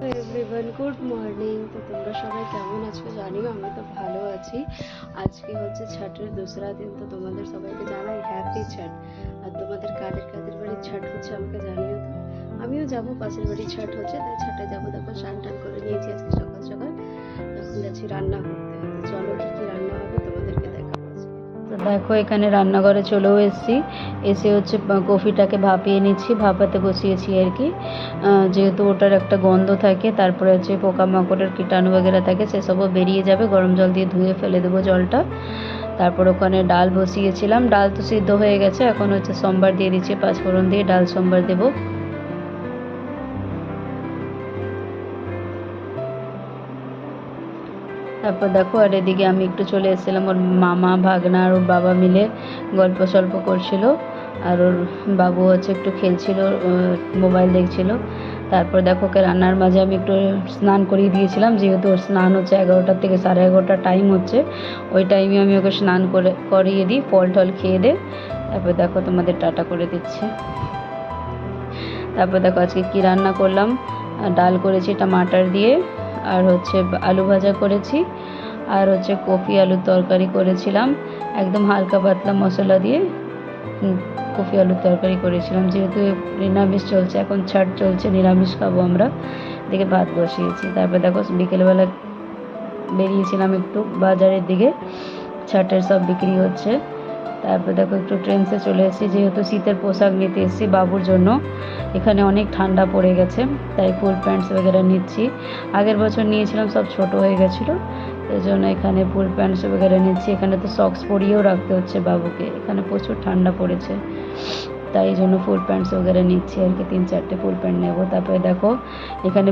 Everyone good morning. তো তোমরা সবাই কেমন আছো জানিও, আমি তো ভালো আছি। আজকে হচ্ছে ছটের দোসরা দিন, তো তোমাদের সবাইকে জানাই হ্যাপি ছট। আর তোমাদের কাদের কাদের বাড়ির ছট হচ্ছে আমাকে জানিও। তো আমিও যাব, পাশের বাড়ির ছট হচ্ছে, তাই ছটে যাবো। দেখো স্নান টান করে নিয়েছি আজকে সকাল সকাল। এখন যাচ্ছি রান্না করতে। তো চলো কি কি রান্না হবে তোমাদেরকে দেখাবো আজকে। তো দেখো এখানে রান্নাঘরে চলেও এসেছি। এসে হচ্ছে কফিটাকে ভাপিয়ে নিচ্ছি, ভাপাতে বসিয়েছি আর কি। যেহেতু ওটার একটা গন্ধ থাকে, তারপরে হচ্ছে পোকামাকড়ের কীটাণু বগেরা থাকে, সেসবও বেরিয়ে যাবে। গরম জল দিয়ে ধুয়ে ফেলে দেবো জলটা। তারপর ওখানে ডাল বসিয়েছিলাম, ডাল তো সিদ্ধ হয়ে গেছে। এখন হচ্ছে সোমবার দিয়ে দিচ্ছি, পাঁচফোড়ন দিয়ে ডাল সোমবার দেবো। তারপর দেখো, আর এদিকে আমি একটু চলে এসেছিলাম, ওর মামা ভাগনা আর ওর বাবা মিলে গল্প সল্প করছিল। আর ওর বাবু হচ্ছে একটু খেলছিল, মোবাইল দেখছিল। তারপর দেখো ওকে রান্নার মাঝে আমি একটু স্নান করিয়ে দিয়েছিলাম, যেহেতু ওর স্নান হচ্ছে 11টার থেকে 11:30 টাইম হচ্ছে। ওই টাইমে আমি ওকে স্নান করিয়ে দিই, ফল টল খেয়ে দে। তারপর দেখো তোমাদের টাটা করে দিচ্ছে। তারপর দেখো আজকে কী রান্না করলাম। ডাল করেছি টমাটার দিয়ে, আর হচ্ছে আলু ভাজা করেছি, আর হচ্ছে কফি আলুর তরকারি করেছিলাম, একদম হালকা পাতলা মশলা দিয়ে কফি আলুর তরকারি করেছিলাম। যেহেতু নিরামিষ চলছে, এখন ছাড় চলছে, নিরামিষ খাবো আমরা। এদিকে ভাত বসিয়েছি। তারপর দেখো বিকেলবেলা বেরিয়েছিলাম একটু বাজারের দিকে, ছাটের সব বিক্রি হচ্ছে। তারপর দেখো একটু ট্রেন্সে চলে এসেছি, যেহেতু শীতের পোশাক নিতে এসেছি বাবুর জন্য। এখানে অনেক ঠান্ডা পড়ে গেছে, তাই ফুল প্যান্টস বগেরা নিচ্ছি। আগের বছর নিয়েছিলাম, সব ছোট হয়ে গেছিলো, এই জন্য এখানে ফুল প্যান্টস বগেরা নিচ্ছি। এখানে তো সক্স পরিয়েও রাখতে হচ্ছে বাবুকে, এখানে প্রচুর ঠান্ডা পড়েছে, তাই এই জন্য ফুল প্যান্টস বগেরা নিচ্ছি আর কি। 3-4টে ফুল প্যান্ট নেবো। তারপরে দেখো এখানে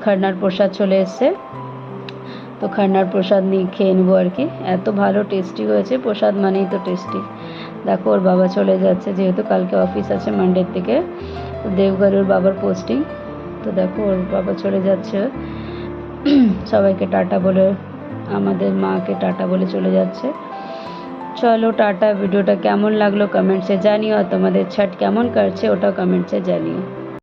খারনার প্রসাদ চলে এসছে, তো খারনার প্রসাদ নিয়ে খেয়ে নেবো আর কি। এত ভালো টেস্টি হয়েছে, প্রসাদ মানেই তো টেস্টি। দেখো ওর বাবা চলে যাচ্ছে, যেহেতু কালকে অফিস আছে মানডের থেকে, তো দেওঘরে ওর বাবার পোস্টিং। তো দেখো ওর বাবা চলে যাচ্ছে, সবাইকে টাটা বলে, আমাদের মাকে টাটা বলে চলে যাচ্ছে। চলো টাটা। ভিডিওটা কেমন লাগলো কমেন্টসে জানিও, আর তোমাদের ছট কেমন কাটছে ওটাও কমেন্টসে জানিও।